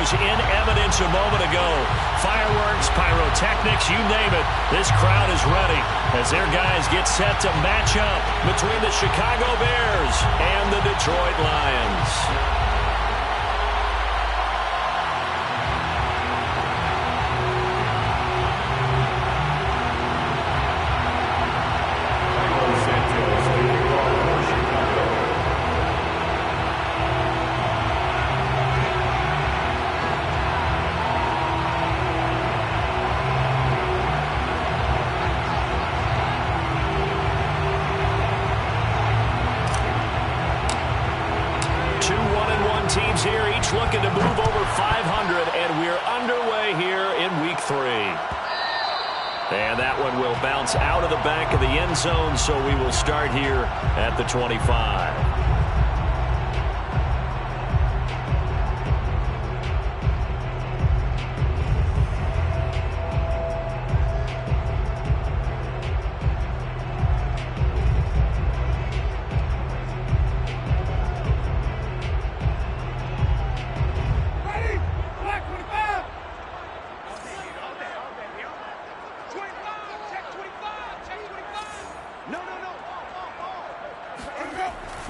was in evidence a moment ago. Fireworks, pyrotechnics, you name it. This crowd is ready as their guys get set to match up between the Chicago Bears and the Detroit Lions. Teams here each looking to move over 500, and we're underway here in week 3. And that one will bounce out of the back of the end zone, so we will start here at the 25.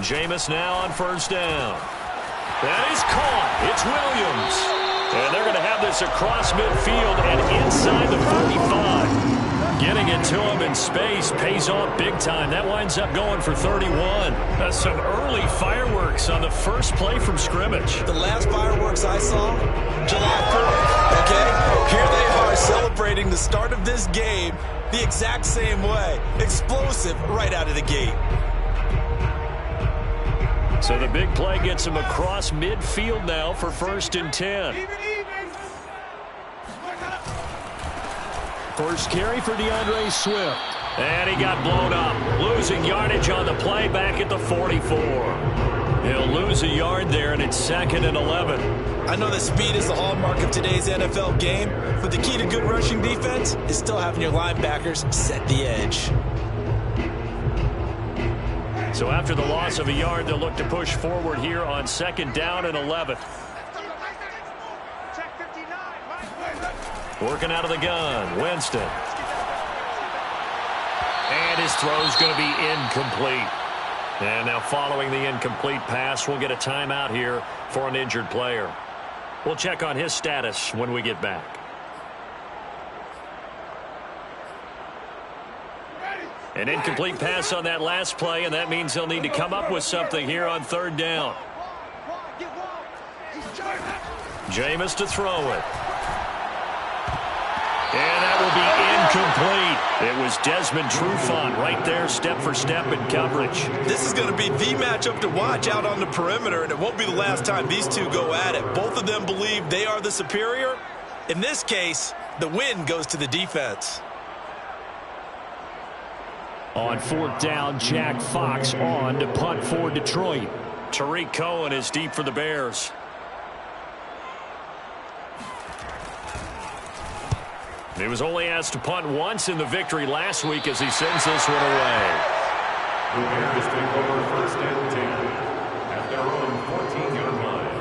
Jameis now on first down. That is caught. It's Williams. And they're going to have this across midfield and inside the 45. Getting it to him in space pays off big time. That winds up going for 31. That's some early fireworks on the first play from scrimmage. The last fireworks I saw, July 4th, okay? Here they are celebrating the start of this game the exact same way. Explosive right out of the gate. So the big play gets him across midfield now for 1st and 10. First carry for DeAndre Swift. And he got blown up. Losing yardage on the play back at the 44. He'll lose a yard there, and it's 2nd and 11. I know that speed is the hallmark of today's NFL game, but the key to good rushing defense is still having your linebackers set the edge. So after the loss of a yard, they'll look to push forward here on 2nd down and 11. Working out of the gun, Winston. And his throw's going to be incomplete. And now following the incomplete pass, we'll get a timeout here for an injured player. We'll check on his status when we get back. An incomplete pass on that last play, and that means they'll need to come up with something here on 3rd down. Jameis to throw it. And that will be incomplete. It was Desmond Trufant right there, step for step in coverage. This is going to be the matchup to watch out on the perimeter, and it won't be the last time these two go at it. Both of them believe they are the superior. In this case, the win goes to the defense. On 4th down, Jack Fox on to punt for Detroit. Tariq Cohen is deep for the Bears. He was only asked to punt once in the victory last week as he sends this one away. The Bears take over 1st and 10 at their own 14-yard line.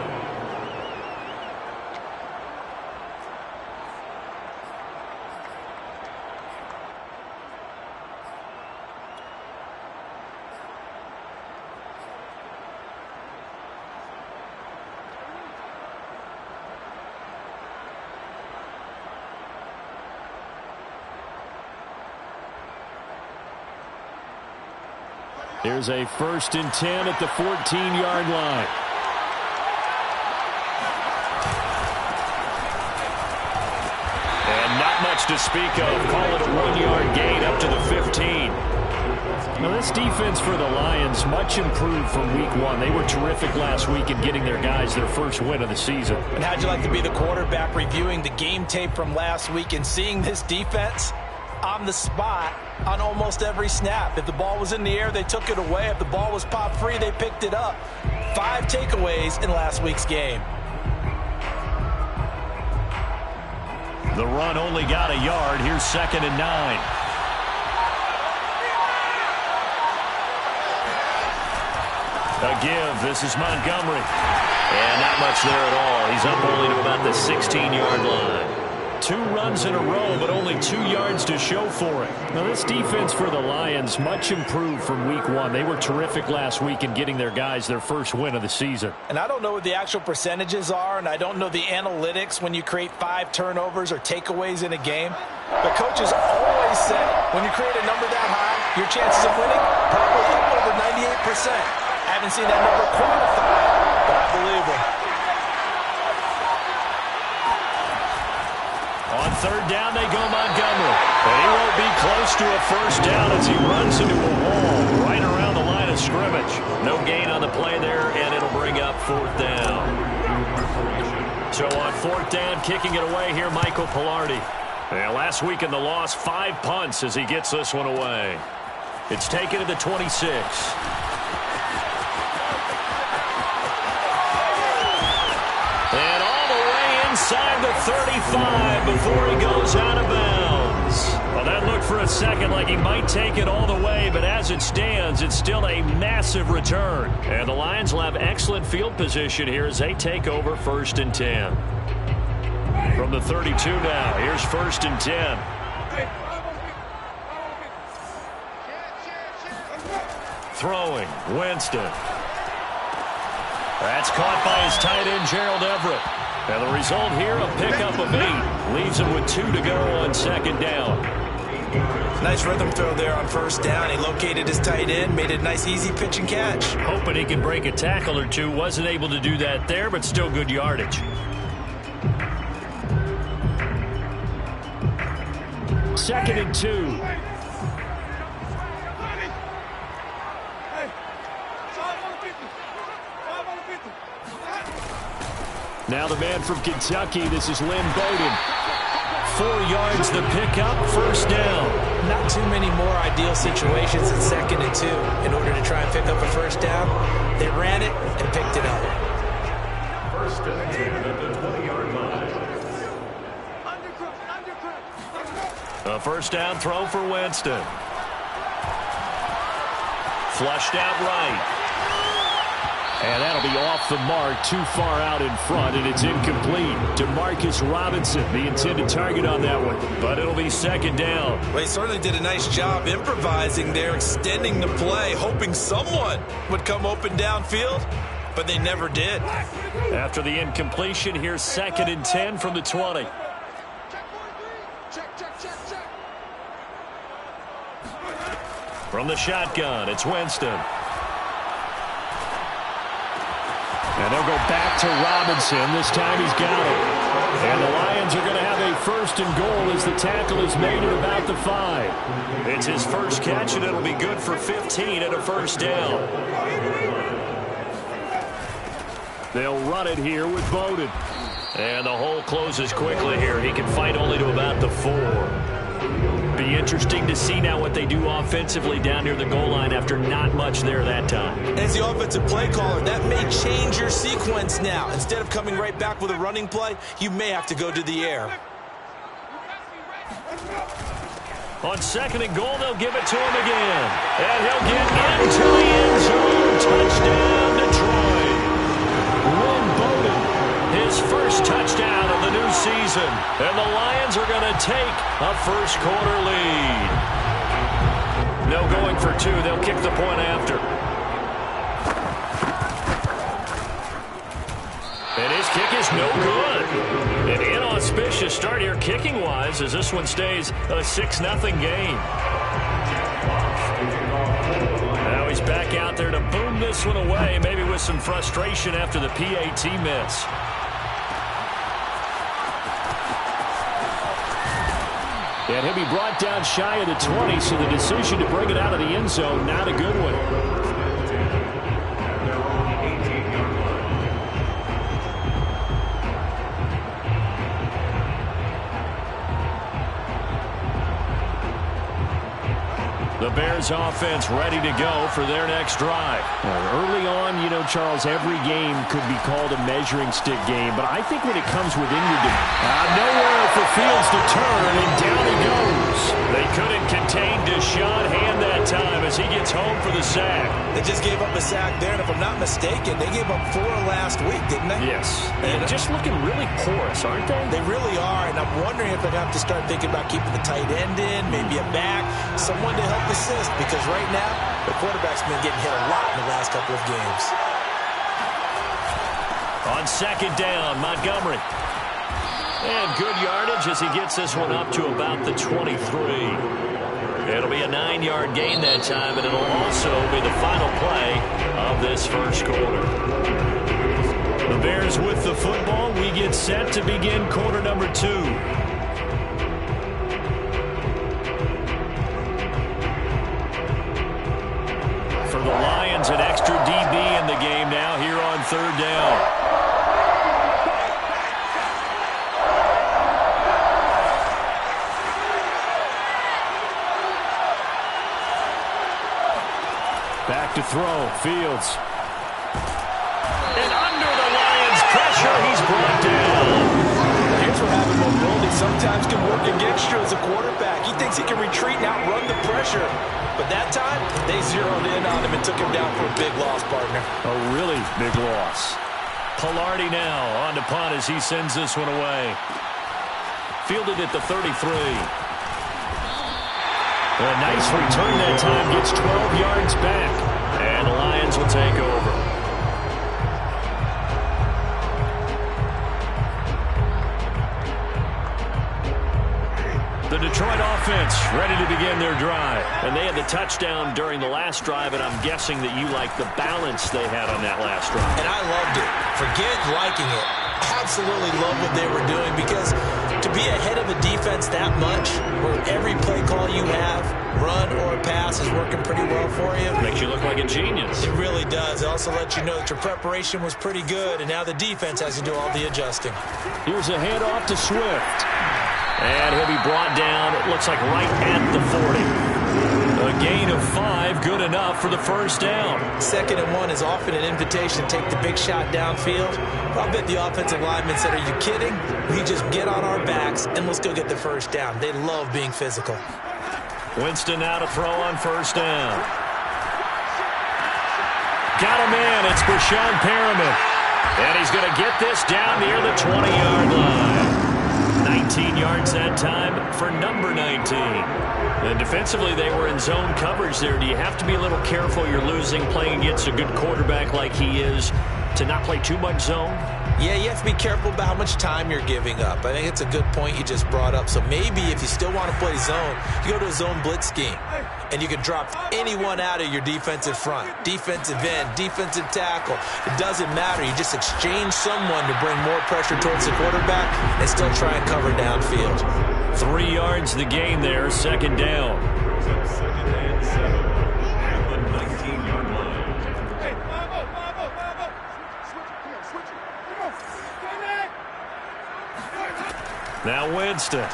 Here's a 1st and 10 at the 14-yard line. And not much to speak of. Call it a 1-yard gain up to the 15. Now this defense for the Lions much improved from week 1. They were terrific last week in getting their guys their first win of the season. And how'd you like to be the quarterback reviewing the game tape from last week and seeing this defense on the spot on almost every snap? If the ball was in the air, they took it away. If the ball was popped free, they picked it up. 5 takeaways in last week's game. The run only got a yard. Here's 2nd and 9. A give. This is Montgomery. And not much there at all. He's up only to about the 16-yard line. 2 runs in a row, but only 2 yards to show for it. Now, this defense for the Lions, much improved from week 1. They were terrific last week in getting their guys their first win of the season. And I don't know what the actual percentages are, and I don't know the analytics when you create 5 turnovers or takeaways in a game. But coaches always say, when you create a number that high, your chances of winning probably up over 98%. I haven't seen that number quantified, but I believe them. On 3rd down, they go Montgomery. And he won't be close to a first down as he runs into a wall right around the line of scrimmage. No gain on the play there, and it'll bring up 4th down. So on 4th down, kicking it away here, Michael Pilardi. And last week in the loss, 5 punts as he gets this one away. It's taken to the 26. And all the way inside the 35 before he goes out of bounds. Well, that looked for a second like he might take it all the way, but as it stands, it's still a massive return. And the Lions will have excellent field position here as they take over 1st and 10. From the 32 now, here's 1st and 10. Throwing, Winston. That's caught by his tight end, Gerald Everett. And the result here, a pickup of 8. Leaves him with 2 to go on 2nd down. Nice rhythm throw there on 1st down. He located his tight end, made it a nice, easy pitch and catch. Hoping he can break a tackle or 2. Wasn't able to do that there, but still good yardage. 2nd and 2. Now the man from Kentucky, this is Lynn Bowden. 4 yards the pickup, 1st down. Not too many more ideal situations in 2nd and 2 in order to try and pick up a 1st down. They ran it and picked it up. 1st and 10 at the 20-yard line. A 1st down throw for Winston. Flushed out right. And that'll be off the mark, too far out in front, and it's incomplete. Demarcus Robinson, the intended target on that one, but it'll be 2nd down. Well, he certainly did a nice job improvising there, extending the play, hoping someone would come open downfield, but they never did. After the incompletion, here's 2nd and 10 from the 20. From the shotgun, it's Winston. And they'll go back to Robinson. This time he's got it. And the Lions are going to have a 1st and goal as the tackle is made at about the 5. It's his first catch, and it'll be good for 15 at a 1st down. They'll run it here with Bowden. And the hole closes quickly here. He can fight only to about the 4. Be interesting to see now what they do offensively down near the goal line after not much there that time. As the offensive play caller, that may change your sequence now. Instead of coming right back with a running play, you may have to go to the air. On 2nd and goal, they'll give it to him again. And he'll get into the end zone. Touchdown, Detroit. Lynn Bowden, his first touchdown of the new season. And the Lions are going to take a 1st quarter lead. No going for 2. They'll kick the point after. And his kick is no good. An inauspicious start here kicking-wise as this one stays a 6-0 game. Now he's back out there to boom this one away, maybe with some frustration after the PAT miss. And he'll be brought down shy of the 20, so the decision to bring it out of the end zone, not a good one. The Bears offense ready to go for their next drive. Early on, you know, Charles, every game could be called a measuring stick game, but I think when it comes within your nowhere for Fields to turn, and down he goes. They couldn't contain Deshaun Hand that time as he gets home for the sack. They just gave up a sack there, and if I'm not mistaken, they gave up 4 last week, didn't they? Yes. And just looking really porous, aren't they? They really are, and I'm wondering if they're going to have to start thinking about keeping the tight end in, maybe a back, someone to help assist, because right now, the quarterback's been getting hit a lot in the last couple of games. On second down, Montgomery. And good yardage as he gets this one up to about the 23. It'll be a 9-yard gain that time, and it'll also be the final play of this first quarter. The Bears with the football. We get set to begin quarter number 2. For the Lions, an extra DB in the game now here on third down. Back to throw. Fields. And under the Lions' pressure, he's brought down. Here's what having mobility sometimes can work against you as a quarterback. He thinks he can retreat and outrun the pressure. But that time, they zeroed in on him and took him down for a big loss, partner. A really big loss. Pilardi now on to punt as he sends this one away. Fielded at the 33. A nice return that time, gets 12 yards back, and the Lions will take over. The Detroit offense ready to begin their drive, and they had the touchdown during the last drive, and I'm guessing that you like the balance they had on that last drive. And I loved it. Forget liking it. Absolutely love what they were doing, because to be ahead of a defense that much, where every play call you have, run or pass, is working pretty well for you. Makes you look like a genius. It really does. It also lets you know that your preparation was pretty good, and now the defense has to do all the adjusting. Here's a handoff to Swift. And he'll be brought down, it looks like right at the 40. A gain of 5, good enough for the first down. 2nd and 1 is often an invitation to take the big shot downfield. I'll bet the offensive lineman said, are you kidding? We just get on our backs and let's go get the first down. They love being physical. Winston now to throw on first down. Got a man, it's Brashon Perriman. And he's going to get this down near the 20-yard line. 19 yards that time for number 19. And defensively, they were in zone coverage there. Do you have to be a little careful? You're losing, playing against a good quarterback like he is, to not play too much zone? Yeah, you have to be careful about how much time you're giving up. I think it's a good point you just brought up. So maybe if you still want to play zone, you go to a zone blitz scheme. And you can drop anyone out of your defensive front. Defensive end, defensive tackle. It doesn't matter. You just exchange someone to bring more pressure towards the quarterback and still try and cover downfield. 3 yards the gain there, second down. Second and 7 at the 19-yard line. Now Winston.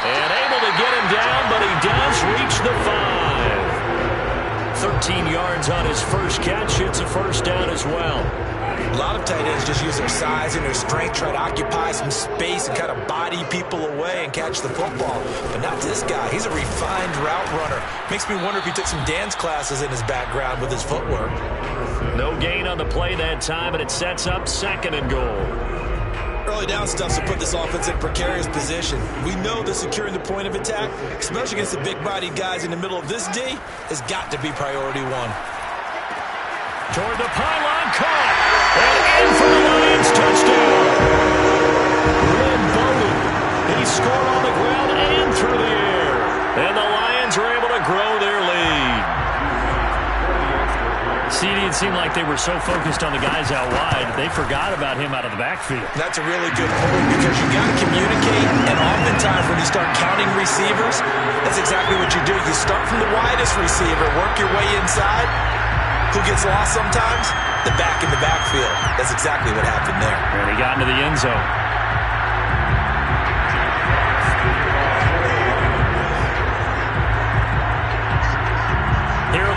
And able to get him down, but he does reach the 5. 13 yards on his first catch. It's a first down as well. A lot of tight ends just use their size and their strength, try to occupy some space and kind of body people away and catch the football. But not this guy. He's a refined route runner. Makes me wonder if he took some dance classes in his background with his footwork. No gain on the play that time, and it sets up 2nd and goal. Early down stuff to put this offense in precarious position. We know that securing the point of attack, especially against the big-bodied guys in the middle of this D, has got to be priority 1. Toward the pylon, caught. And in for the Lions, touchdown. Lynn Bowden. He scored on the ground and through the air. And the Lions are able to grow their lead. CD, it seemed like they were so focused on the guys out wide, they forgot about him out of the backfield. That's a really good point, because you got to communicate, and oftentimes when you start counting receivers, that's exactly what you do. You start from the widest receiver, work your way inside. Who gets lost sometimes? The back in the backfield. That's exactly what happened there. And he got into the end zone.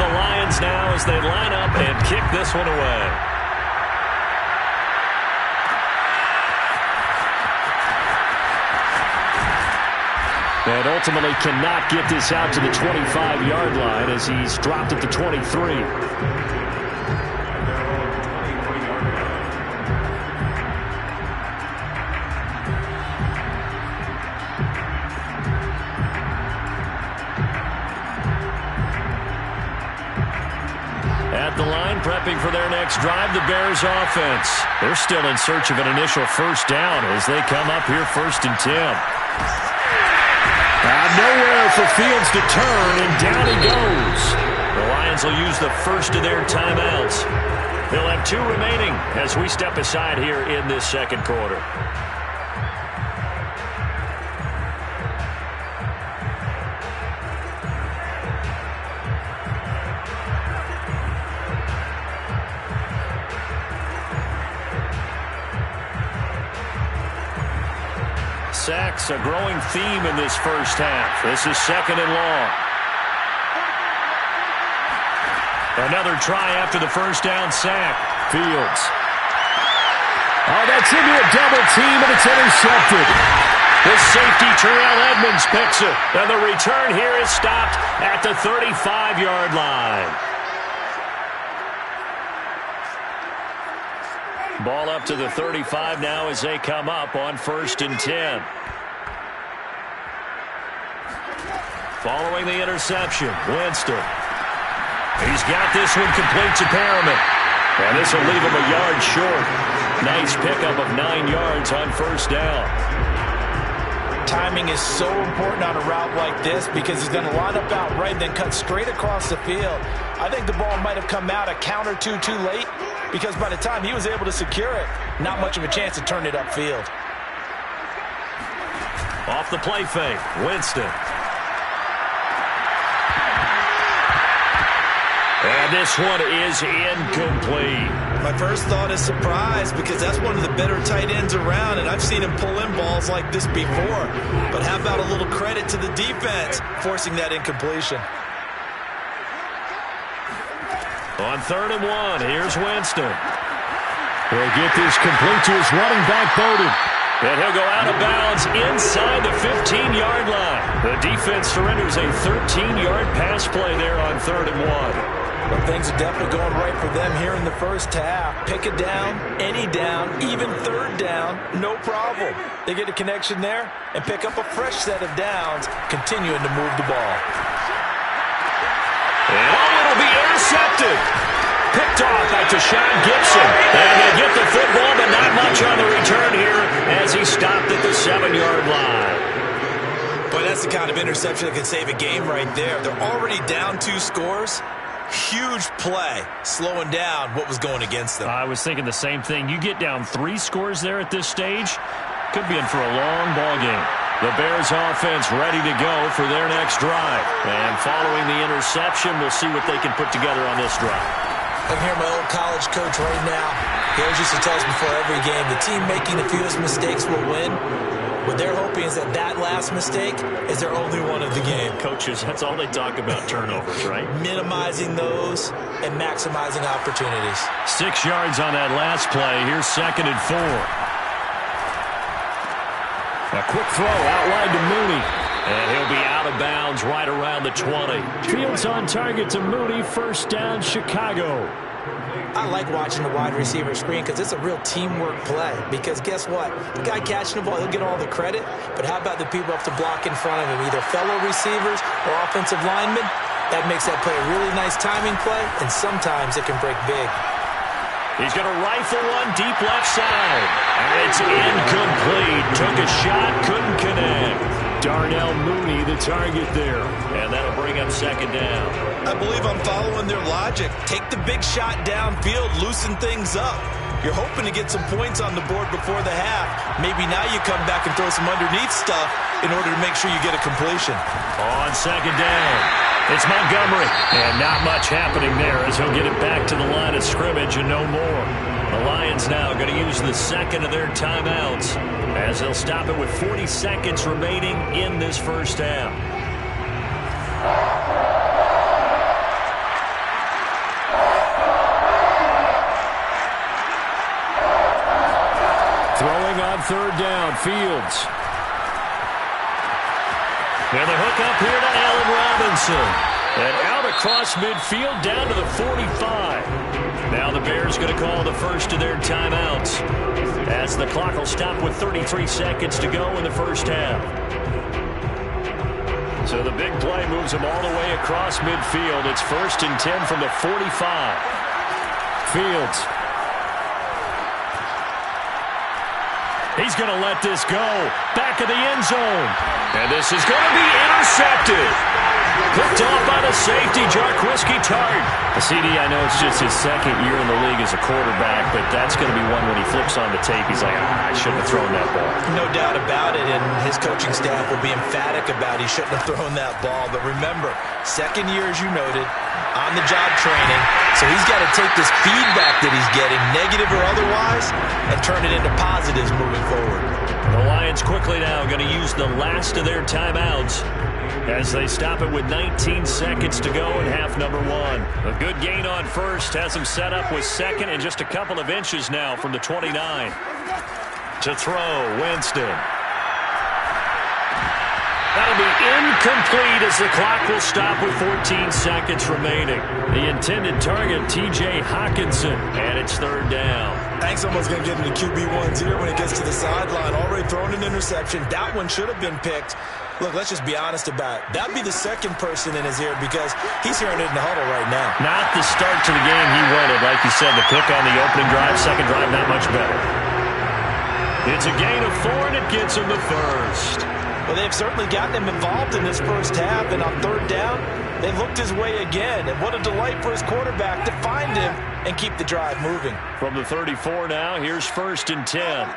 the Lions now as they line up and kick this one away. And ultimately cannot get this out to the 25-yard line as he's dropped at the 23. At the line, prepping for their next drive, the Bears offense. They're still in search of an initial first down as they come up here 1st and 10. Nowhere for Fields to turn, and down he goes. The Lions will use the first of their timeouts. They'll have 2 remaining as we step aside here in this second quarter. Sacks, a growing theme in this first half. This is 2nd and long. Another try after the first down sack. Fields. Oh, that's into a double team, and it's intercepted. The safety, Terrell Edmonds, picks it. And the return here is stopped at the 35-yard line. Ball up to the 35 now as they come up on 1st and 10. Following the interception, Winston. He's got this one complete to Perriman. And this will leave him a yard short. Nice pickup of 9 yards on first down. Timing is so important on a route like this because he's going to line up out right and then cut straight across the field. I think the ball might have come out a count or two too late because by the time he was able to secure it, not much of a chance to turn it upfield. Off the play fake, Winston. And this one is incomplete. My first thought is surprise because that's one of the better tight ends around, and I've seen him pull in balls like this before. But how about a little credit to the defense forcing that incompletion? On 3rd and 1, here's Winston. He'll get this complete to his running back, Bowden. And he'll go out of bounds inside the 15-yard line. The defense surrenders a 13-yard pass play there on 3rd and 1. Well, things are definitely going right for them here in the first half. Pick a down, any down, even 3rd down, no problem. They get a connection there and pick up a fresh set of downs, continuing to move the ball. And it'll be intercepted. Picked off by Tashawn Gibson. And they get the football, but not much on the return here as he stopped at the 7-yard line. Boy, that's the kind of interception that can save a game right there. They're already down 2 scores. Huge play, slowing down what was going against them. I was thinking the same thing. You get down 3 scores there at this stage, could be in for a long ball game. The Bears offense ready to go for their next drive. And following the interception, we'll see what they can put together on this drive. I'm here, my old college coach right now. He always used to tell us before every game, the team making the fewest mistakes will win. What they're hoping is that that last mistake is their only one of the game. Coaches, that's all they talk about, turnovers, right? Minimizing those and maximizing opportunities. 6 yards on that last play. Here's 2nd and 4. A quick throw outlined to Mooney. And he'll be out of bounds right around the 20. Fields on target to Mooney. First down, Chicago. I like watching the wide receiver screen because it's a real teamwork play. Because guess what? The guy catching the ball, he'll get all the credit. But how about the people up to block in front of him, either fellow receivers or offensive linemen? That makes that play a really nice timing play, and sometimes it can break big. He's going to rifle one deep left side. And it's incomplete. Took a shot, couldn't connect. Darnell Mooney, the target there. And that'll bring up 2nd down. I believe I'm following their logic. Take the big shot downfield, loosen things up. You're hoping to get some points on the board before the half. Maybe now you come back and throw some underneath stuff in order to make sure you get a completion. On 2nd down, it's Montgomery. And not much happening there as he'll get it back to the line of scrimmage and no more. The Lions now going to use the 2nd of their timeouts as they'll stop it with 40 seconds remaining in this first half. throwing on third down. Fields. And the hook up here to Allen Robinson. And out across midfield down to the 45. Now the Bears going to call the first of their timeouts, as the clock will stop with 33 seconds to go in the first half. So the big play moves them all the way across midfield. It's 1st and 10 from the 45. Fields. He's going to let this go. Back of the end zone. And this is going to be intercepted. Picked off by the safety, Jarquiski Tart. CD, I know it's just his second year in the league as a quarterback, but that's going to be one when he flips on the tape, he's like, I shouldn't have thrown that ball. No doubt about it, and his coaching staff will be emphatic about he shouldn't have thrown that ball. But remember, second year, as you noted, on-the-job training, so he's got to take this feedback that he's getting, negative or otherwise, and turn it into positives moving forward. The Lions quickly now going to use the last of their timeouts as they stop it with 19 seconds to go in half number 1. A good gain on first has them set up with second and just a couple of inches now from the 29. To throw, Winston. That'll be incomplete as the clock will stop with 14 seconds remaining. The intended target, T.J. Hawkinson, and it's third down. Hank's almost going to get into QB1s here when it gets to the sideline. Already thrown an interception. That one should have been picked. Look, let's just be honest about it. That'd be the second person in his ear because he's hearing it in the huddle right now. Not the start to the game he wanted. Like you said, the pick on the opening drive, second drive, not much better. It's a gain of 4, and it gets him the first. Well, they've certainly gotten him involved in this first half, and on third down, they looked his way again. And what a delight for his quarterback to find him and keep the drive moving. From the 34 now, here's 1st and 10.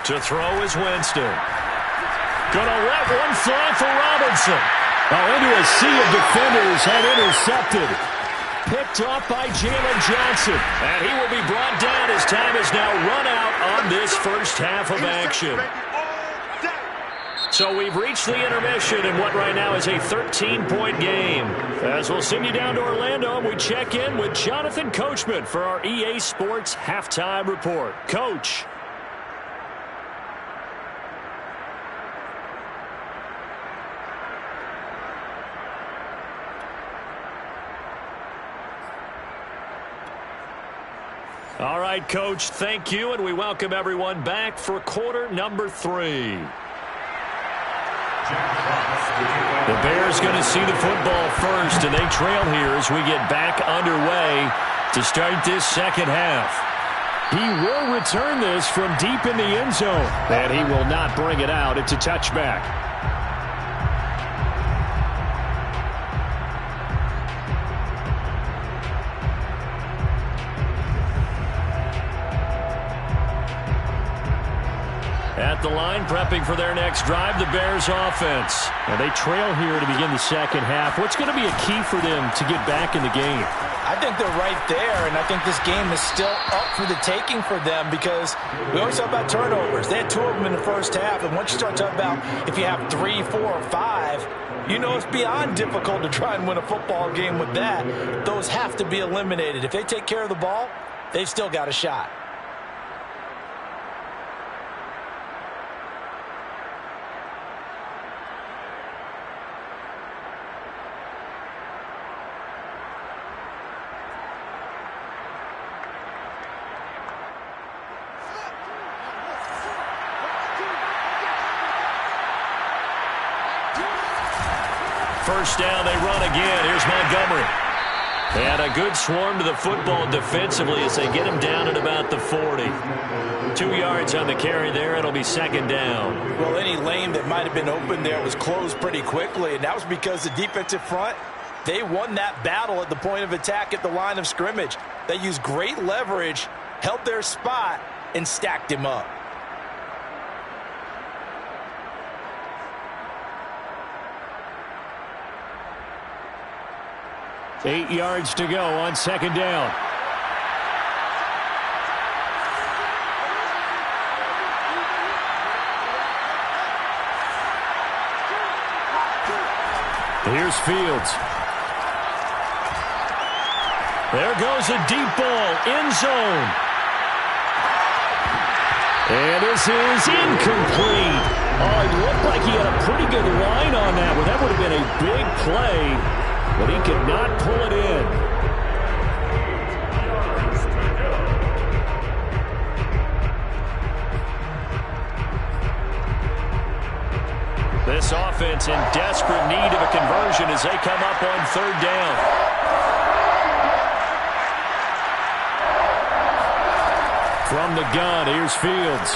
To throw is Winston. Gonna let one fly for Robinson. Into a sea of defenders and intercepted. Picked off by Jalen Johnson. And he will be brought down as time is now run out on this first half of action. So we've reached the intermission in what right now is a 13-point game. As we'll send you down to Orlando, and we check in with Jonathan Coachman for our EA Sports Halftime Report. Coach. All right, Coach, thank you, and we welcome everyone back for quarter number 3. The Bears going to see the football first, and they trail here as we get back underway to start this second half. He will return this from deep in the end zone, and he will not bring it out. It's a touchback. At the line, prepping for their next drive, the Bears offense. And they trail here to begin the second half. What's going to be a key for them to get back in the game? I think they're right there, and I think this game is still up for the taking for them because we always talk about turnovers. They had 2 of them in the first half, and once you start talking about if you have 3, 4, or 5, you know it's beyond difficult to try and win a football game with that. Those have to be eliminated. If they take care of the ball, they've still got a shot. First down, they run again. Here's Montgomery. And a good swarm to the football defensively as they get him down at about the 40. 2 yards on the carry there. It'll be second down. Well, any lane that might have been open there was closed pretty quickly, and that was because the defensive front, they won that battle at the point of attack at the line of scrimmage. They used great leverage, held their spot, and stacked him up. Eight yards to go on second down. Here's Fields. There goes a deep ball, end zone. And this is incomplete. Oh, it looked like he had a pretty good line on that one. That would have been a big play, but he could not pull it in. This offense in desperate need of a conversion as they come up on third down. From the gun, here's Fields.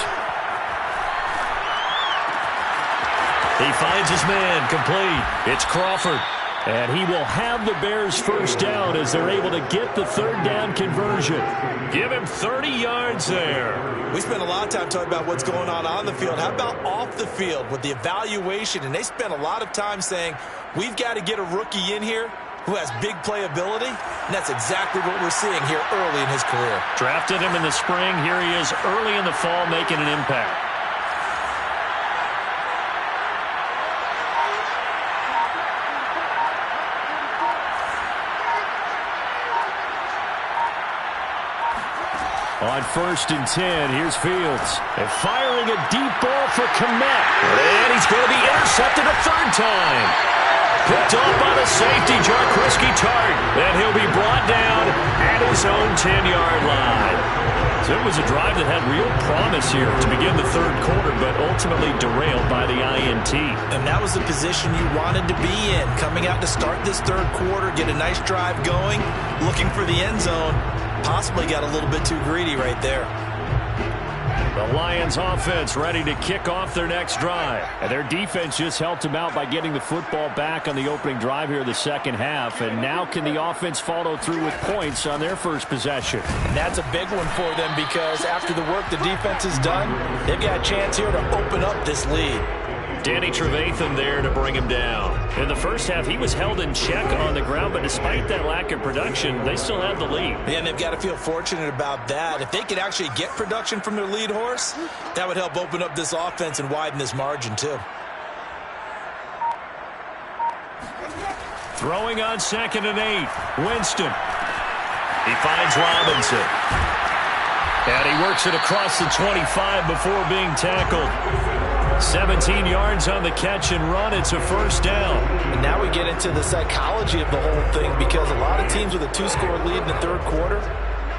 He finds his man, complete. It's Crawford. And he will have the Bears first down as they're able to get the third down conversion. Give him 30 yards there. We spent a lot of time talking about what's going on the field. How about off the field with the evaluation? And they spent a lot of time saying, we've got to get a rookie in here who has big playability. And that's exactly what we're seeing here early in his career. Drafted him in the spring. Here he is early in the fall making an impact. On 1st and 10, here's Fields. And firing a deep ball for Kmet. And he's going to be intercepted a third time. Picked off by the safety, Jarkrisky Tart. And he'll be brought down at his own 10-yard line. So it was a drive that had real promise here to begin the third quarter, but ultimately derailed by the INT. And that was the position you wanted to be in. Coming out to start this third quarter, get a nice drive going, looking for the end zone. Possibly got a little bit too greedy right there. The Lions offense ready to kick off their next drive. And their defense just helped them out by getting the football back on the opening drive here in the second half. And now can the offense follow through with points on their first possession? And that's a big one for them because after the work the defense has done, they've got a chance here to open up this lead. Danny Trevathan there to bring him down. In the first half, he was held in check on the ground, but despite that lack of production, they still have the lead. And they've got to feel fortunate about that. If they could actually get production from their lead horse, that would help open up this offense and widen this margin too. Throwing on 2nd and 8, Winston. He finds Robinson. And he works it across the 25 before being tackled. 17 yards on the catch and run. It's a first down. And now we get into the psychology of the whole thing because a lot of teams with a 2-score lead in the third quarter,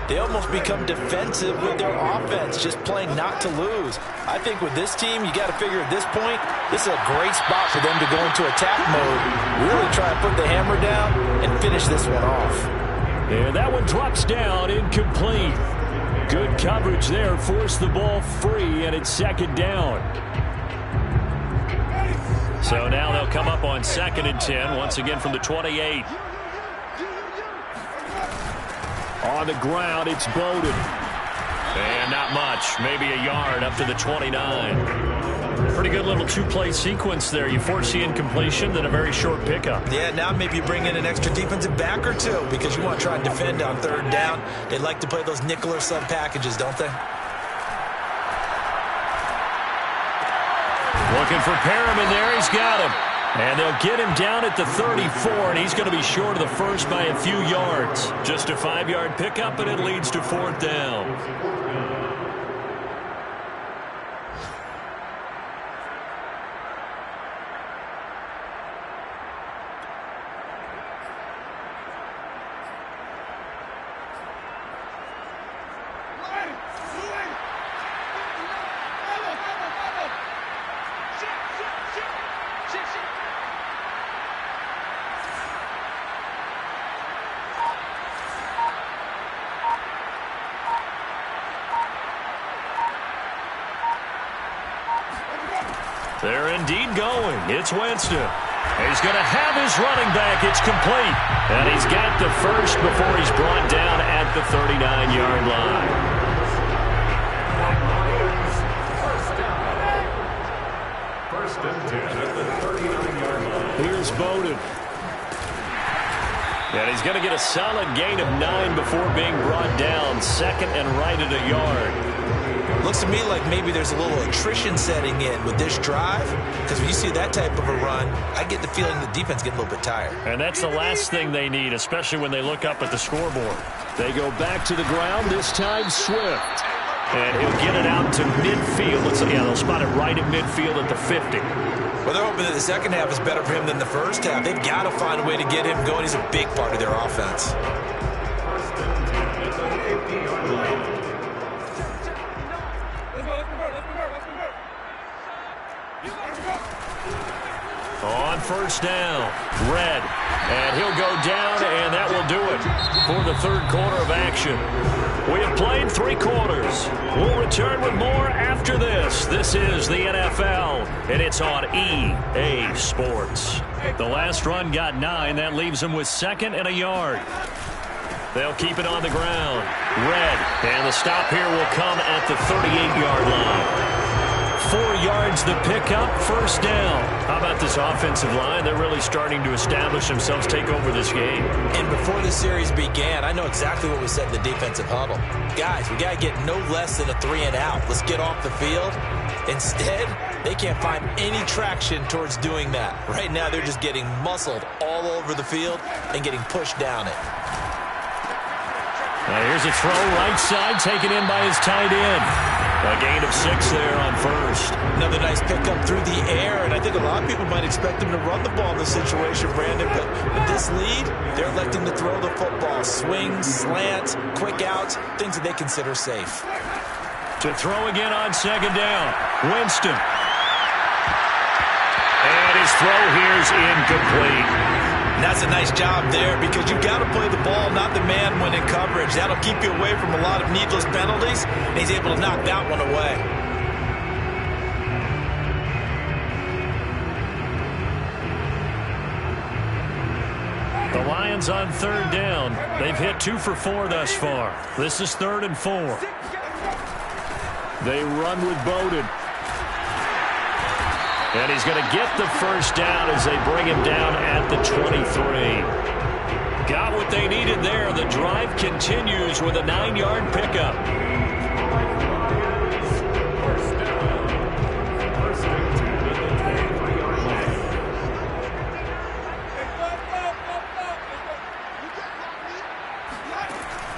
they almost become defensive with their offense, just playing not to lose. I think with this team, you got to figure at this point, this is a great spot for them to go into attack mode, really try and put the hammer down and finish this one off. And that one drops down, incomplete. Good coverage there, forced the ball free, and it's 2nd down. So now they'll come up on 2nd and 10, once again from the 28. On the ground, it's Bowden. And not much, maybe a yard up to the 29. Pretty good little two-play sequence there. You force the incompletion, then a very short pickup. Yeah, now maybe you bring in an extra defensive back or two because you want to try and defend on 3rd down. They like to play those nickel or sub packages, don't they? Looking for Perriman there. He's got him. And they'll get him down at the 34, and he's going to be short of the first by a few yards. Just a 5-yard pickup, and it leads to 4th down. They're indeed going. It's Winston. He's going to have his running back. It's complete. And he's got the first before he's brought down at the 39-yard line. First and 10 at the 39-yard line. Here's Bowden. And he's going to get a solid gain of 9 before being brought down. 2nd and right at a yard. Looks to me like maybe there's a little attrition setting in with this drive, because when you see that type of a run, I get the feeling the defense getting a little bit tired. And that's the last thing they need, especially when they look up at the scoreboard. They go back to the ground, this time Swift. And he'll get it out to midfield. Looks like, yeah, they'll spot it right at midfield at the 50. Well, they're hoping that the second half is better for him than the first half. They've got to find a way to get him going. He's a big part of their offense. On first down, Red, and he'll go down, and that will do it for the third quarter of action. We have played 3 quarters. We'll return with more after this. This is the NFL, and it's on EA Sports. The last run got 9. That leaves them with 2nd and a yard. They'll keep it on the ground. Red, and the stop here will come at the 38-yard line. 4 yards the pickup, first down. How about this offensive line? They're really starting to establish themselves, take over this game. And before the series began, I know exactly what we said in the defensive huddle. Guys, we got to get no less than a 3 and out. Let's get off the field. Instead, they can't find any traction towards doing that. Right now, they're just getting muscled all over the field and getting pushed down it. Now here's a throw right side, taken in by his tight end. A gain of 6 there on first. Another nice pickup through the air, and I think a lot of people might expect him to run the ball in this situation, Brandon, but with this lead, they're electing to throw the football. Swings, slants, quick outs, things that they consider safe. To throw again on second down, Winston. And his throw here's incomplete. And that's a nice job there because you've got to play the ball, not the man when in coverage. That'll keep you away from a lot of needless penalties, and he's able to knock that one away. The Lions on third down. They've hit 2 for 4 thus far. This is 3rd and 4. They run with Bowden. And he's going to get the first down as they bring him down at the 23. Got what they needed there. The drive continues with a 9-yard pickup.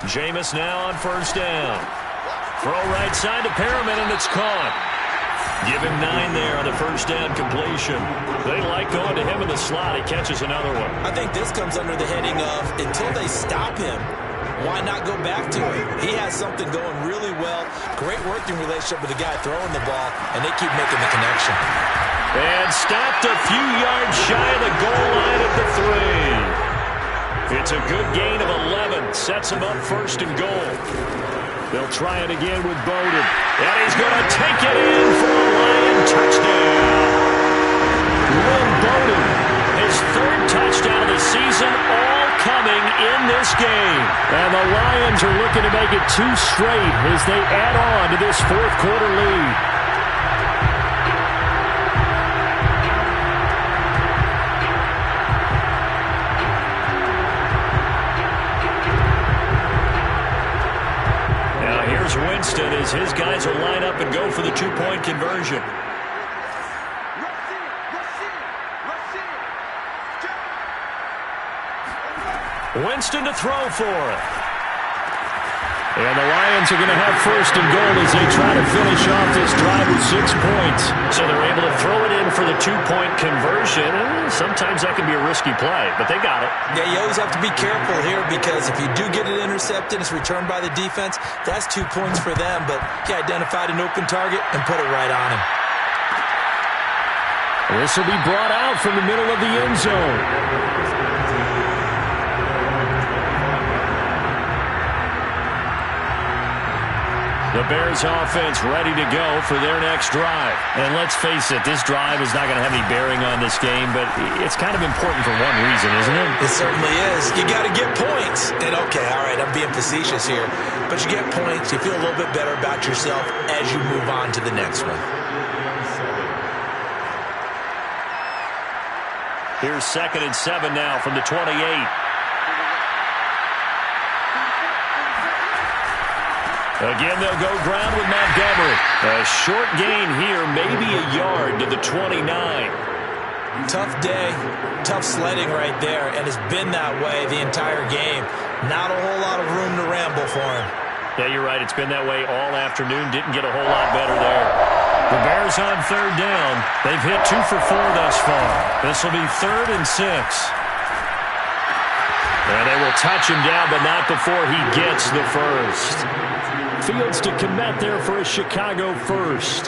Jameis now on first down. Throw right side to Perriman, and it's caught. Give him 9 there on the first down completion. They like going to him in the slot. He catches another one. I think this comes under the heading of until they stop him, why not go back to him? He has something going really well. Great working relationship with the guy throwing the ball, and they keep making the connection. And stopped a few yards shy of the goal line at the 3. It's a good gain of 11. Sets him up first and goal. They'll try it again with Bowden. And he's going to take it in for a Lion touchdown. Will Bowden, his 3rd touchdown of the season, all coming in this game. And the Lions are looking to make it 2 straight as they add on to this 4th quarter lead. Winston as his guys will line up and go for the 2-point conversion. Winston to throw for it. And the Lions are going to have first and goal as they try to finish off this drive with 6 points. So they're able to throw it in for the 2-point conversion. Sometimes that can be a risky play, but they got it. Yeah, you always have to be careful here because if you do get it intercepted, it's returned by the defense. That's 2 points for them, but he identified an open target and put it right on him. This will be brought out from the middle of the end zone. The Bears offense ready to go for their next drive. And let's face it, this drive is not going to have any bearing on this game, but it's kind of important for one reason, isn't it? It certainly is. You got to get points. And okay, all right, I'm being facetious here, but you get points, you feel a little bit better about yourself as you move on to the next one. Here's 2nd and 7 now from the 28. Again, they'll go ground with Montgomery. A short gain here, maybe a yard to the 29. Tough day, tough sledding right there, and it's been that way the entire game. Not a whole lot of room to ramble for him. Yeah, you're right. It's been that way all afternoon. Didn't get a whole lot better there. The Bears on third down. They've hit 2 for 4 thus far. This will be 3rd and 6. And they will touch him down, but not before he gets the first. Fields to commit there for a Chicago first.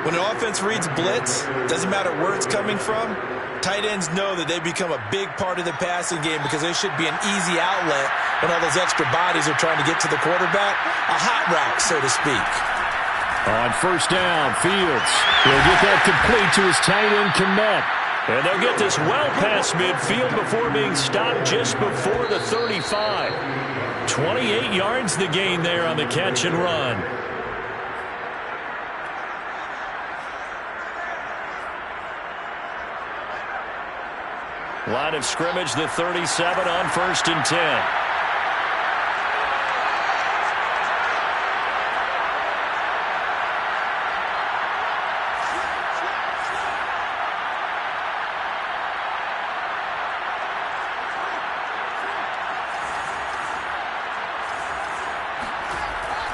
When an offense reads blitz, doesn't matter where it's coming from, tight ends know that they become a big part of the passing game because they should be an easy outlet when all those extra bodies are trying to get to the quarterback. A hot route, so to speak. On first down, Fields will get that complete to his tight end commit. And they'll get this well past midfield before being stopped just before the 35. 28 yards the gain there on the catch and run. Line of scrimmage, the 37 on 1st and 10.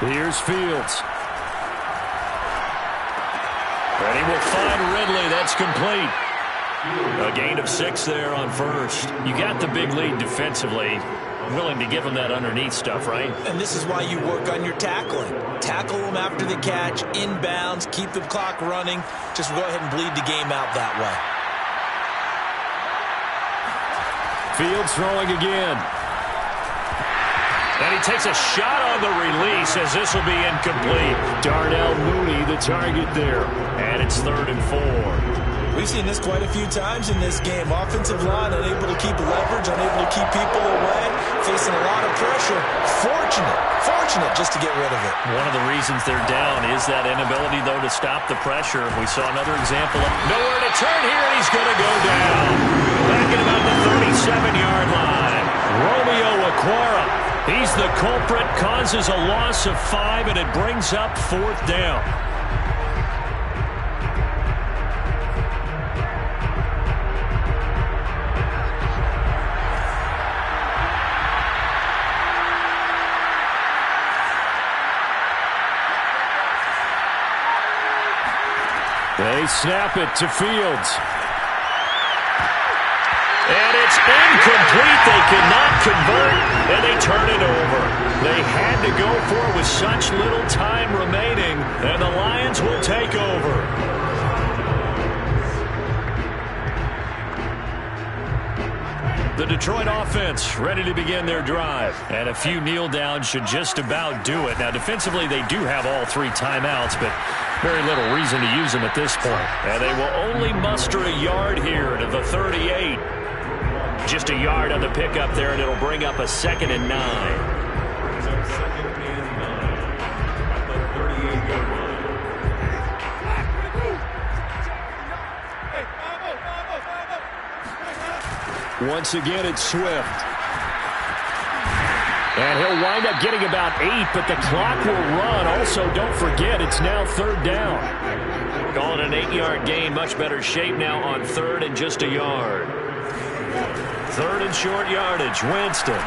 Here's Fields. And he will find Ridley. That's complete. A gain of 6 there on first. You got the big lead defensively. Willing to give him that underneath stuff, right? And this is why you work on your tackling. Tackle them after the catch, inbounds, keep the clock running. Just go ahead and bleed the game out that way. Fields throwing again. And he takes a shot on the release as this will be incomplete. Darnell Mooney, the target there. And it's 3rd and 4. We've seen this quite a few times in this game. Offensive line unable to keep leverage, unable to keep people away, facing a lot of pressure. Fortunate just to get rid of it. One of the reasons they're down is that inability, though, to stop the pressure. We saw another example of nowhere to turn here, and he's going to go down. Back at about the 37-yard line. Romeo Okwara. He's the culprit, causes a loss of 5, and it brings up 4th down. They snap it to Fields. And it's incomplete. They cannot convert, and they turn it over. They had to go for it with such little time remaining, and the Lions will take over. The Detroit offense ready to begin their drive. And a few kneel downs should just about do it. Now, defensively, they do have all 3 timeouts, but very little reason to use them at this point. And they will only muster a yard here to the 38. Just a yard on the pickup there, and it'll bring up a 2nd and 9. Brings up 2nd and 9 at the 38-yard line. Once again, it's Swift. And he'll wind up getting about 8, but the clock will run. Also, don't forget, it's now 3rd down. Calling an 8-yard gain, much better shape now on 3rd and just a yard. 3rd and short yardage, Winston.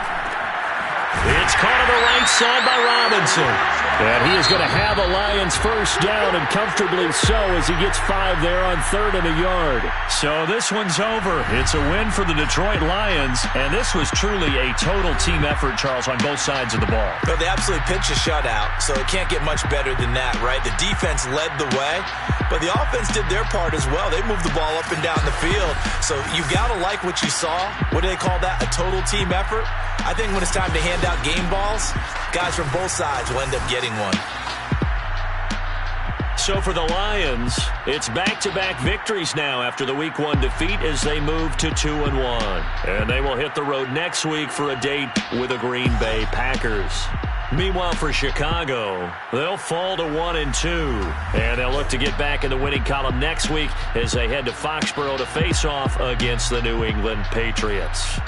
It's caught on the right side by Robinson. And he is going to have a Lions first down, and comfortably so, as he gets 5 there on 3rd and a yard. So this one's over. It's a win for the Detroit Lions, and this was truly a total team effort, Charles, on both sides of the ball. But they absolutely pitched a shutout, so it can't get much better than that, right? The defense led the way, but the offense did their part as well. They moved the ball up and down the field, so you got to like what you saw. What do they call that? A total team effort? I think when it's time to hand out game balls, guys from both sides will end up getting one. So for the Lions, it's back-to-back victories now after the Week 1 defeat as they move to 2-1. And they will hit the road next week for a date with the Green Bay Packers. Meanwhile, for Chicago, they'll fall to 1-2. And they'll look to get back in the winning column next week as they head to Foxborough to face off against the New England Patriots.